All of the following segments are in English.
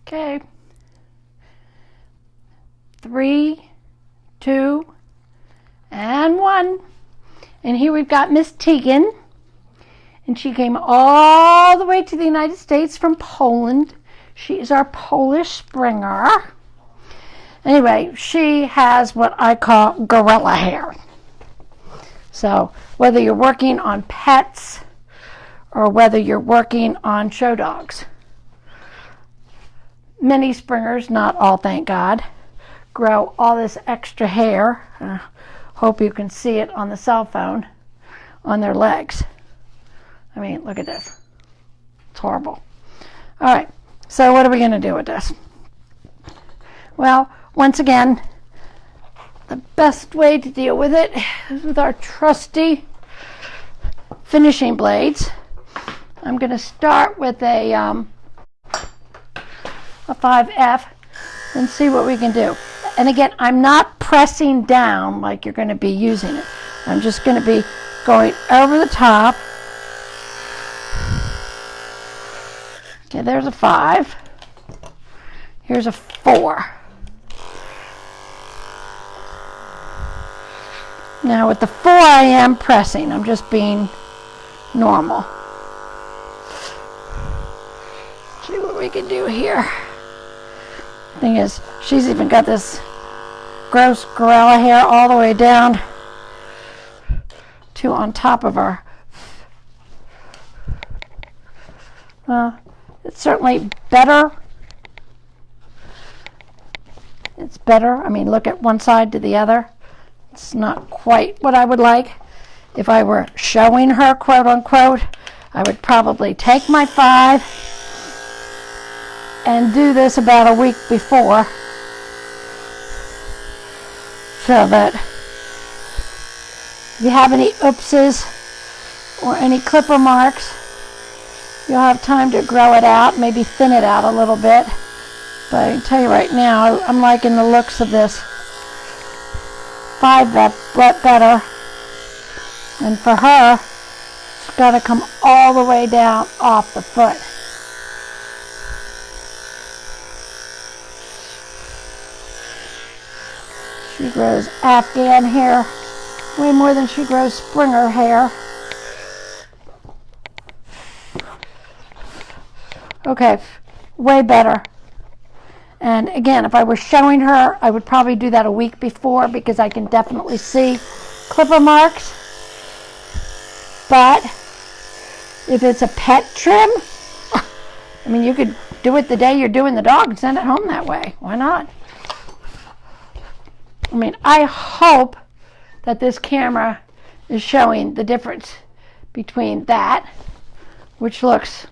Okay. 3, 2, and 1. And here we've got Miss Tegan. And she came all the way to the United States from Poland. She is our Polish Springer. Anyway, she has what I call gorilla hair. So whether you're working on pets or whether you're working on show dogs, many Springers, not all thank God, grow all this extra hair. Hope you can see it on the cell phone on their legs. I mean, look at this. It's horrible. All right, so what are we going to do with this? Well, once again, the best way to deal with it is with our trusty finishing blades. I'm going to start with a 5F and see what we can do. And again, I'm not pressing down like you're going to be using it. I'm just going to be going over the top. Okay, there's a 5. Here's a 4. Now with the 4 I am pressing. I'm just being normal. See what we can do here. Thing is, she's even got this gross gorilla hair all the way down to on top of her. It's certainly better. It's better. I mean, look at one side to the other. It's not quite what I would like. If I were showing her, quote unquote, I would probably take my 5 and do this about a week before so that if you have any oopses or any clipper marks, you'll have time to grow it out, maybe thin it out a little bit. But I can tell you right now, I'm liking the looks of this 5 better. And for her, it's got to come all the way down off the foot. She grows Afghan hair way more than she grows Springer hair. Okay, way better. And again, if I were showing her, I would probably do that a week before because I can definitely see clipper marks. But if it's a pet trim, I mean, you could do it the day you're doing the dog and send it home that way. Why not? I mean, I hope that this camera is showing the difference between that, which looks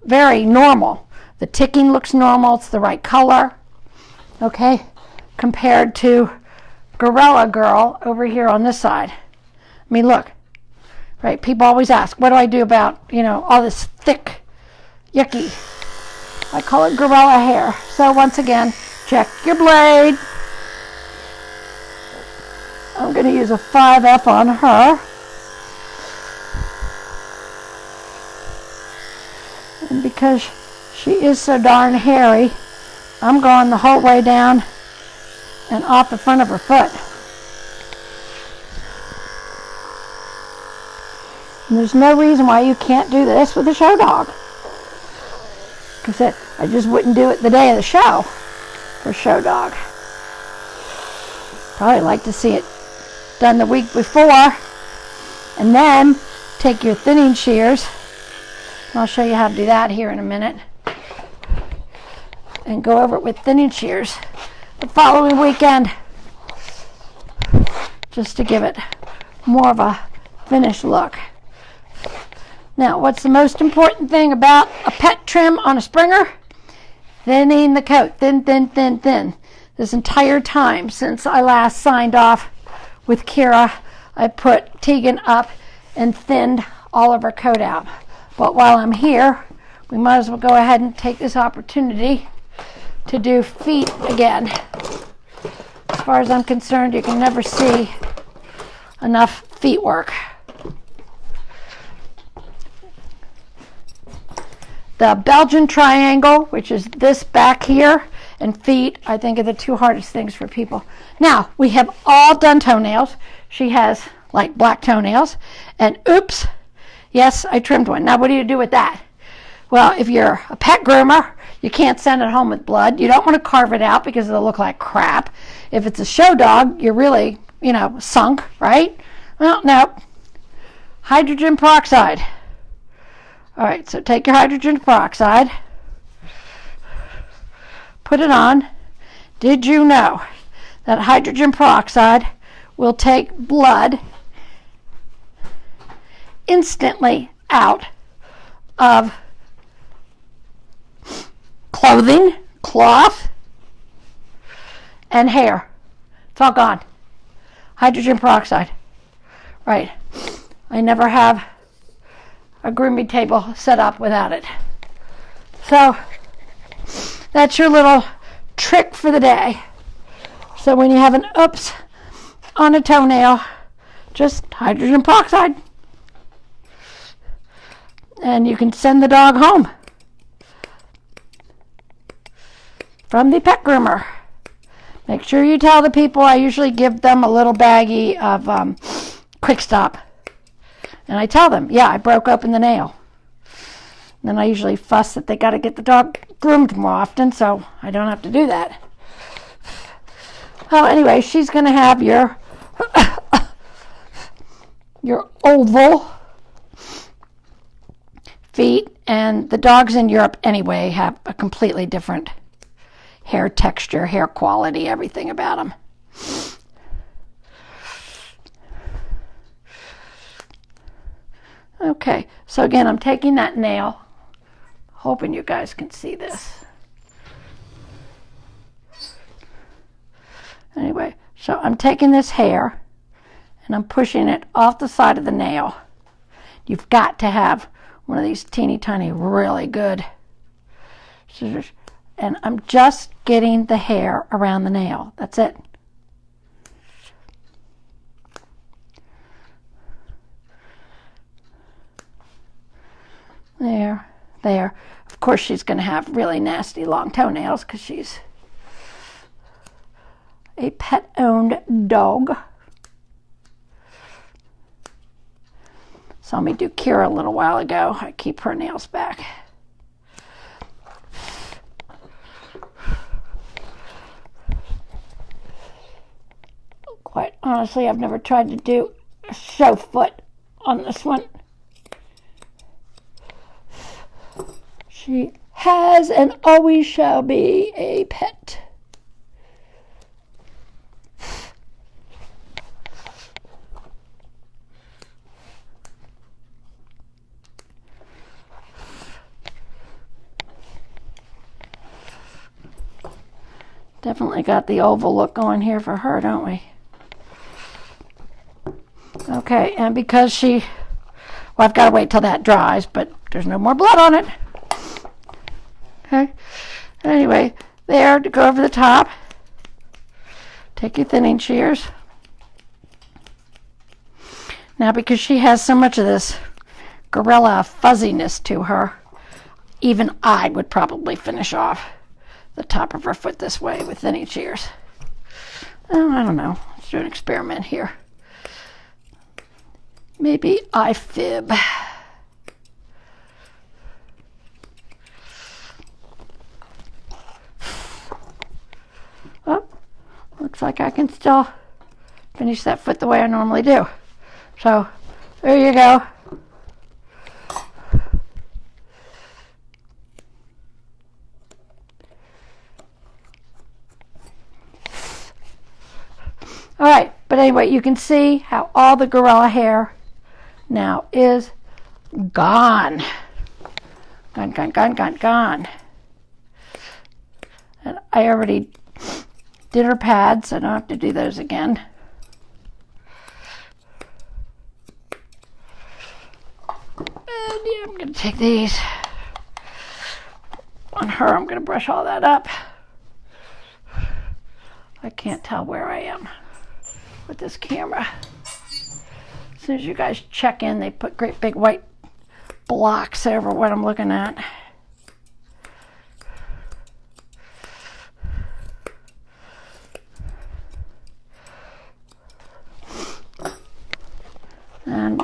very normal. The ticking looks normal. It's the right color. Okay, compared to Gorilla Girl over here on this side. I mean, look. Right, people always ask, what do I do about, all this thick, yucky, I call it gorilla hair. So once again, check your blade. I'm going to use a 5F on her. And because she is so darn hairy, I'm going the whole way down and off the front of her foot. And there's no reason why you can't do this with a show dog. Because I just wouldn't do it the day of the show for show dog. Probably like to see it done the week before. And then take your thinning shears. I'll show you how to do that here in a minute. And go over it with thinning shears the following weekend. Just to give it more of a finished look. Now, what's the most important thing about a pet trim on a Springer? Thinning the coat. Thin, thin, thin, thin. This entire time since I last signed off with Kira, I put Tegan up and thinned all of her coat out. But while I'm here, we might as well go ahead and take this opportunity to do feet again. As far as I'm concerned, you can never see enough feet work. The Belgian triangle, which is this back here, and feet, I think are the two hardest things for people. Now, we have all done toenails. She has like black toenails. And oops, yes, I trimmed one. Now, what do you do with that? Well, if you're a pet groomer, you can't send it home with blood. You don't want to carve it out because it'll look like crap. If it's a show dog, you're really, sunk, right? Well, no. Hydrogen peroxide. All right, so take your hydrogen peroxide, put it on. Did you know that hydrogen peroxide will take blood instantly out of clothing, cloth, and hair? It's all gone. Hydrogen peroxide. Right. I never have a grooming table set up without it. So that's your little trick for the day. So when you have an oops on a toenail, just hydrogen peroxide. And you can send the dog home from the pet groomer. Make sure you tell the people. I usually give them a little baggie of Quick Stop. And I tell them, yeah, I broke open the nail. And then I usually fuss that they got to get the dog groomed more often, so I don't have to do that. Well, anyway, she's going to have your oval feet, and the dogs in Europe anyway have a completely different hair texture, hair quality, everything about them. Okay, so again, I'm taking that nail, hoping you guys can see this. Anyway, so I'm taking this hair and I'm pushing it off the side of the nail. You've got to have one of these teeny tiny, really good scissors. And I'm just getting the hair around the nail. That's it. There. Of course, she's going to have really nasty long toenails because she's a pet-owned dog. Saw me do Kira a little while ago. I keep her nails back. Quite honestly, I've never tried to do a show foot on this one. She has and always shall be a pet. Definitely got the oval look going here for her, don't we? Okay, and because well, I've got to wait till that dries, but there's no more blood on it. Okay, anyway, there to go over the top. Take your thinning shears. Now, because she has so much of this gorilla fuzziness to her, even I would probably finish off the top of her foot this way with thinning shears. Oh, I don't know. Let's do an experiment here. Maybe I fib. Oh, looks like I can still finish that foot the way I normally do. So, there you go. All right, but anyway, you can see how all the gorilla hair now is gone. Gone. And I already did her pads, so I don't have to do those again. And yeah, I'm going to take these. On her, I'm going to brush all that up. I can't tell where I am with this camera. As soon as you guys check in, they put great big white blocks over what I'm looking at.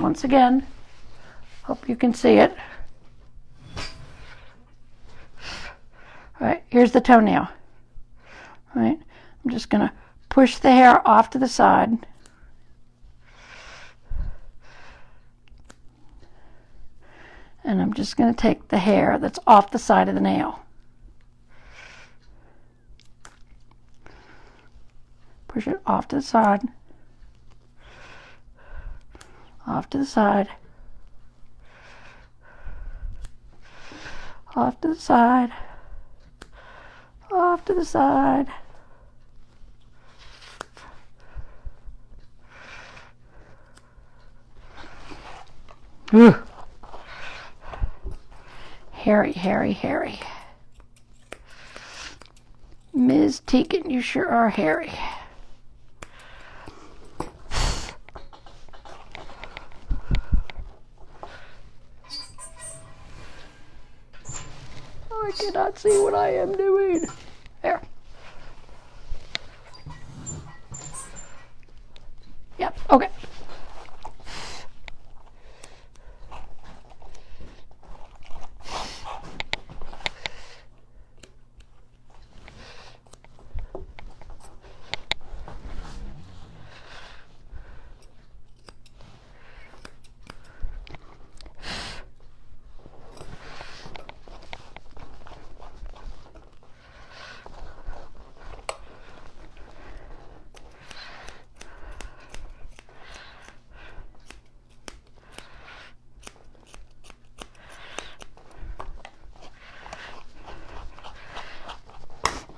once again. Hope you can see it. All right, here's the toenail. All right, I'm just going to push the hair off to the side. And I'm just going to take the hair that's off the side of the nail. Push it off to the side. Off to the side. Off to the side. Off to the side. Ooh. Hairy, hairy, hairy. Ms. Teagan, you sure are hairy. I cannot see what I am doing. There. Yep, okay.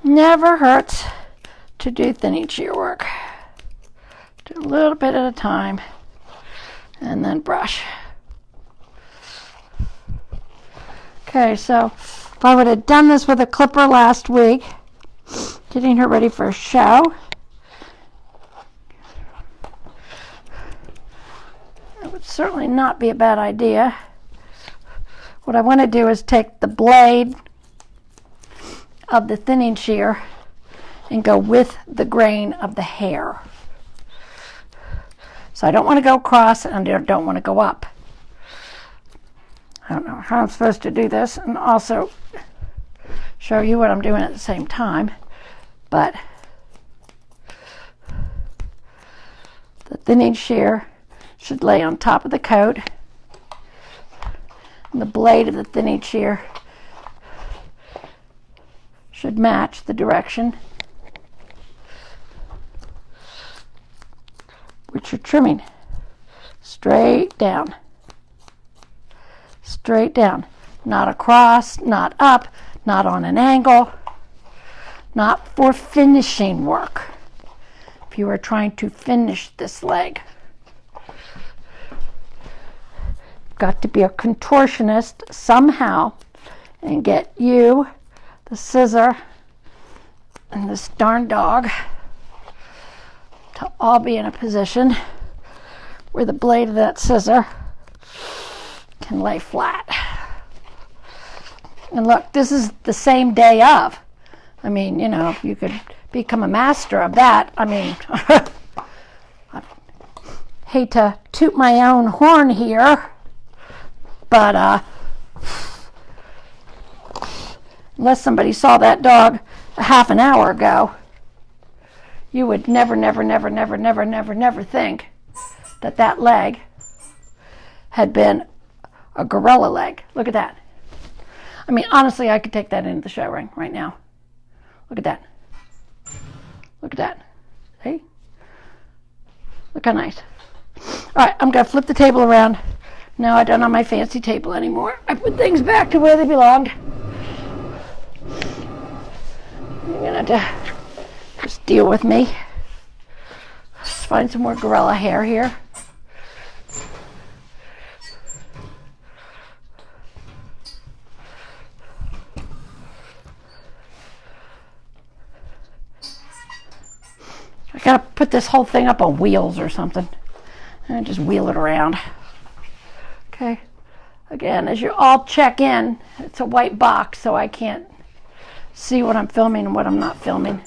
Never hurts to do thinning shear work. Do a little bit at a time and then brush. Okay, so if I would have done this with a clipper last week, getting her ready for a show, it would certainly not be a bad idea. What I want to do is take the blade of the thinning shear and go with the grain of the hair. So I don't want to go across and I don't want to go up. I don't know how I'm supposed to do this and also show you what I'm doing at the same time, but the thinning shear should lay on top of the coat and the blade of the thinning shear should match the direction which you're trimming. Straight down. Straight down. Not across, not up, not on an angle, not for finishing work. If you are trying to finish this leg, you've got to be a contortionist somehow and get you, the scissor, and this darn dog to all be in a position where the blade of that scissor can lay flat. And look, this is the same day of. I mean, you know, if you could become a master of that, I mean, I hate to toot my own horn here, but unless somebody saw that dog a half an hour ago, you would never think that that leg had been a gorilla leg. Look at that. I mean, honestly, I could take that into the show ring right now. Look at that. Look at that. See? Look how nice. All right, I'm going to flip the table around. No, I don't have my fancy table anymore. I put things back to where they belonged. You're going to have to just deal with me. Let's find some more gorilla hair here. I gotta put this whole thing up on wheels or something and just wheel it around. Okay. Again, as you all check in, it's a white box, so I can't see what I'm filming and what I'm not filming.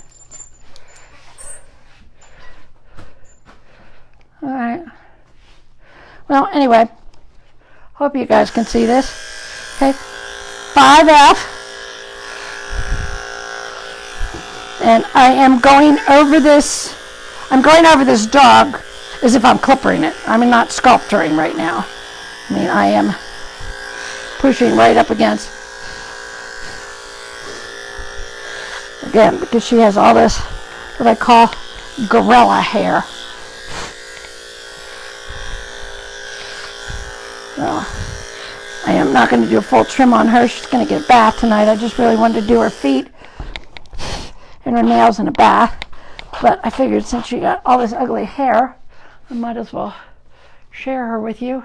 All right. Well, anyway, hope you guys can see this. Okay, 5F. And I am going over this. I'm going over this dog as if I'm clippering it. I'm not sculpturing right now. I mean, I am pushing right up against. Again, because she has all this, what I call gorilla hair. So, I am not going to do a full trim on her. She's going to get a bath tonight. I just really wanted to do her feet and her nails in a bath. But I figured since she got all this ugly hair, I might as well share her with you.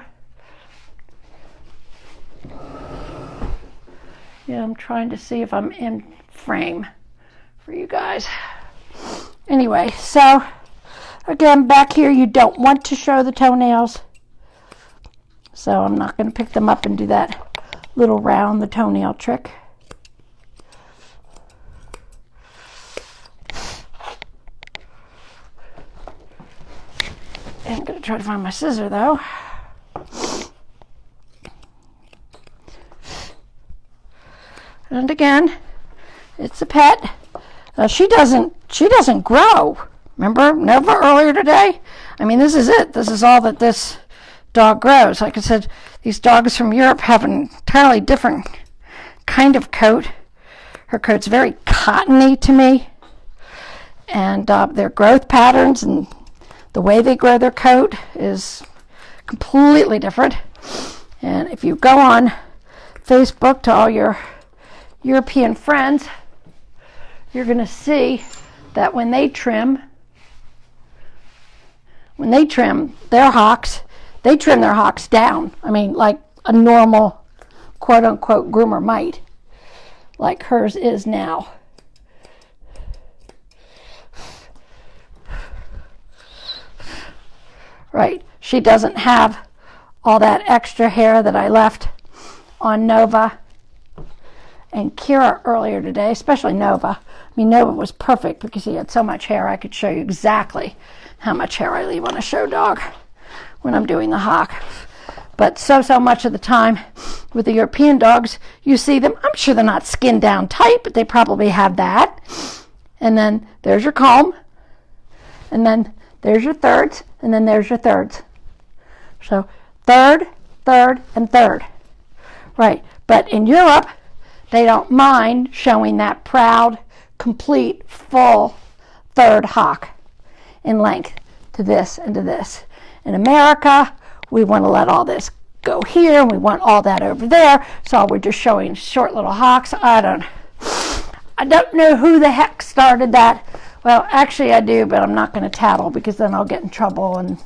Yeah, I'm trying to see if I'm in frame for you guys. Anyway, so again, back here you don't want to show the toenails. So I'm not going to pick them up and do that little round the toenail trick. I'm going to try to find my scissor though. And again, it's a pet. She doesn't grow. Remember Nova earlier today? I mean, this is it. This is all that this dog grows. Like I said, these dogs from Europe have an entirely different kind of coat. Her coat's very cottony to me. And their growth patterns and the way they grow their coat is completely different. And if you go on Facebook to all your European friends, you're going to see that when they trim their hocks, they trim their hocks down. I mean, like a normal quote-unquote groomer might, like hers is now. Right, she doesn't have all that extra hair that I left on Nova and Kira earlier today, especially Nova. I mean, Nova was perfect because he had so much hair. I could show you exactly how much hair I leave on a show dog when I'm doing the hock. But so much of the time with the European dogs, you see them, I'm sure they're not skinned down tight, but they probably have that. And then there's your comb, and then there's your thirds, and then there's your thirds. So third, third, and third. Right, but in Europe, they don't mind showing that proud, complete, full third hock in length to this and to this. In America, we want to let all this go here, and we want all that over there, so we're just showing short little hocks. I don't know who the heck started that. Well, actually I do, but I'm not going to tattle because then I'll get in trouble, and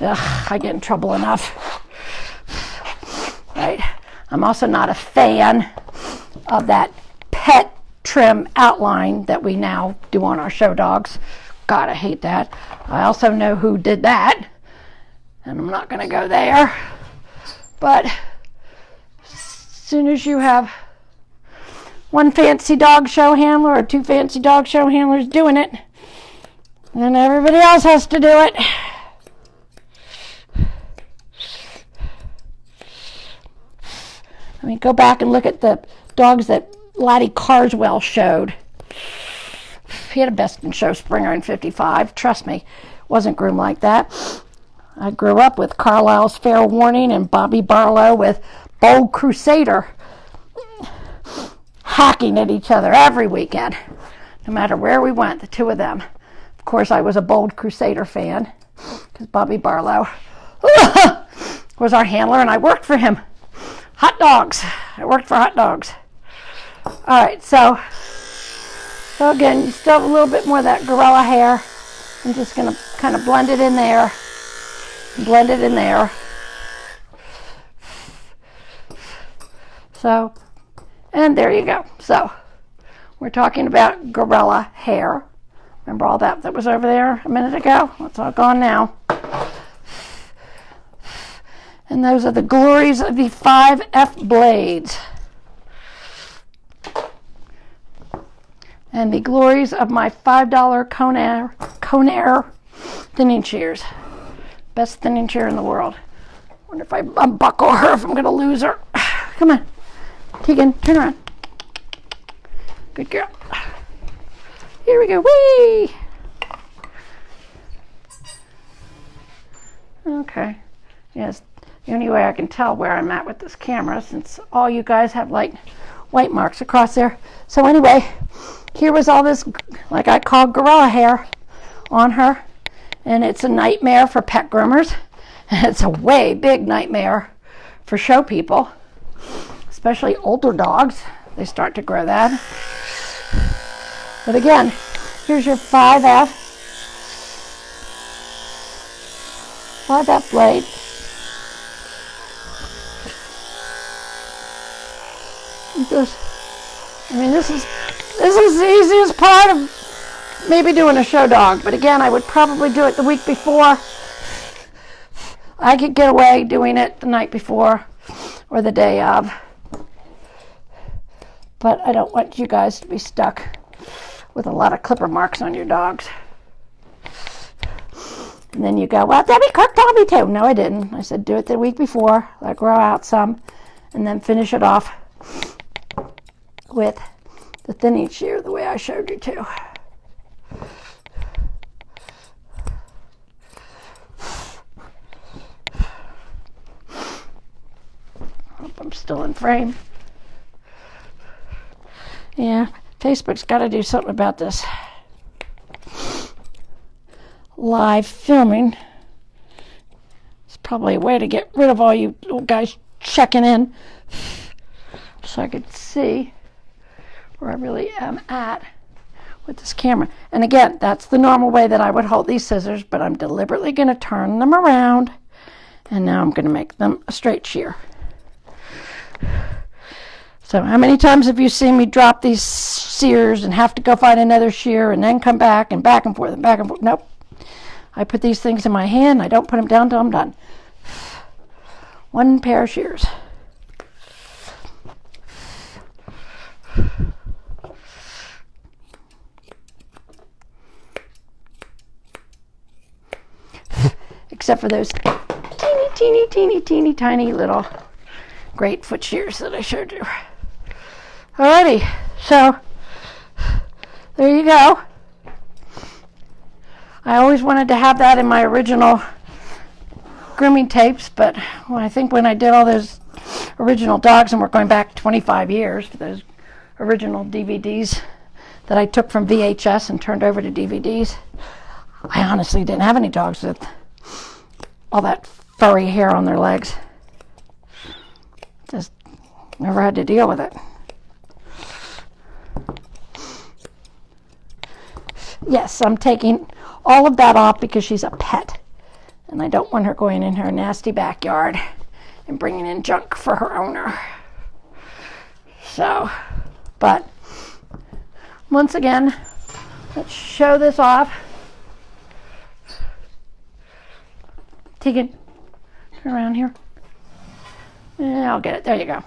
I get in trouble enough. Right. I'm also not a fan of that pet trim outline that we now do on our show dogs. God, I hate that. I also know who did that, and I'm not going to go there. But as soon as you have one fancy dog show handler or two fancy dog show handlers doing it, then everybody else has to do it. I mean, go back and look at the dogs that Laddie Carswell showed. He had a best in show Springer in 55. Trust me, wasn't groomed like that. I grew up with Carlisle's Fair Warning and Bobby Barlow with Bold Crusader hacking at each other every weekend. No matter where we went, the two of them. Of course, I was a Bold Crusader fan because Bobby Barlow was our handler and I worked for him. Hot dogs. I worked for hot dogs. All right, so again, you still have a little bit more of that gorilla hair. I'm just going to kind of blend it in there. Blend it in there. So, and there you go. So, we're talking about gorilla hair. Remember all that was over there a minute ago? That's all gone now. And those are the glories of the 5F blades. And the glories of my $5 Conair thinning shears. Best thinning shear in the world. Wonder if I unbuckle her, if I'm going to lose her. Come on. Tegan, turn around. Good girl. Here we go. Whee! Okay. Yes, the only way I can tell where I'm at with this camera, since all you guys have like white marks across there. So anyway, here was all this, like I call gorilla hair on her. And it's a nightmare for pet groomers. It's a way big nightmare for show people, especially older dogs. They start to grow that. But again, here's your 5F blade. This is the easiest part of maybe doing a show dog, but again, I would probably do it the week before. I could get away doing it the night before or the day of, but I don't want you guys to be stuck with a lot of clipper marks on your dogs. And then you go, well, Debbie Cook told me to. No, I didn't. I said do it the week before, let it grow out some, and then finish it off with the thinning shear the way I showed you to. Hope I'm still in frame. Yeah, Facebook's got to do something about this live filming. It's probably a way to get rid of all you little guys checking in, so I could see where I really am at with this camera. And again, that's the normal way that I would hold these scissors, but I'm deliberately going to turn them around, and now I'm going to make them a straight shear. So how many times have you seen me drop these shears and have to go find another shear and then come back and back and forth and back and forth? Nope. I put these things in my hand. I don't put them down till I'm done. One pair of shears. Except for those teeny tiny little great foot shears that I showed you. Alrighty, so there you go. I always wanted to have that in my original grooming tapes, but I think when I did all those original dogs, and we're going back 25 years for those original DVDs that I took from VHS and turned over to DVDs, I honestly didn't have any dogs with all that furry hair on their legs. Just never had to deal with it. Yes, I'm taking all of that off because she's a pet, and I don't want her going in her nasty backyard and bringing in junk for her owner. So, but once again, let's show this off. Tegan, turn around here. Yeah, I'll get it. There you go.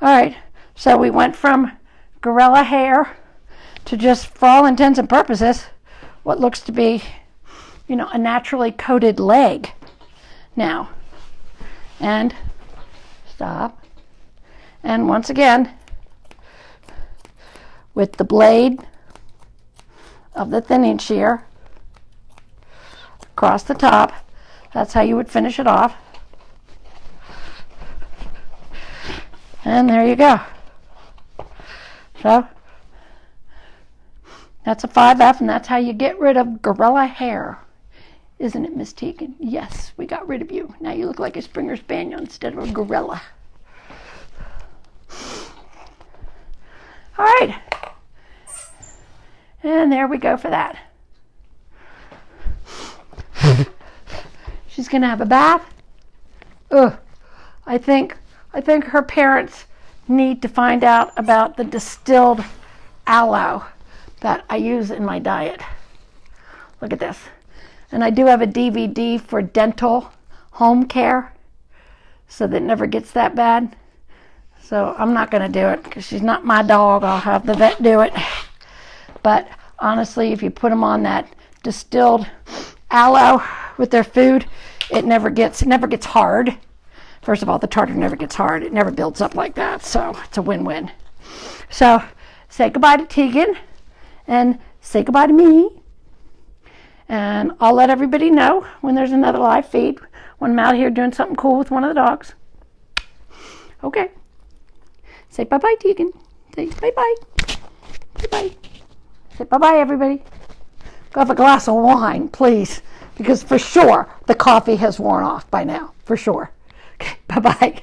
All right, so we went from gorilla hair to just, for all intents and purposes, what looks to be, a naturally coated leg now. And stop. And once again, with the blade of the thinning shear across the top, that's how you would finish it off. And there you go. So that's a 5F, and that's how you get rid of gorilla hair. Isn't it, Miss Tegan? Yes, we got rid of you. Now you look like a Springer Spaniel instead of a gorilla. All right. And there we go for that. She's going to have a bath. Ugh. I think her parents need to find out about the distilled aloe that I use in my diet. Look at this. And I do have a DVD for dental home care, so that it never gets that bad. So I'm not going to do it because she's not my dog. I'll have the vet do it. But honestly, if you put them on that distilled aloe with their food, it never gets hard. First of all, the tartar never gets hard. It never builds up like that, so it's a win-win. So say goodbye to Tegan and say goodbye to me. And I'll let everybody know when there's another live feed, when I'm out here doing something cool with one of the dogs. Okay. Say bye-bye, Tegan. Say bye-bye. Bye-bye. Say bye-bye, everybody. Go have a glass of wine, please, because for sure the coffee has worn off by now, for sure. Okay, bye-bye.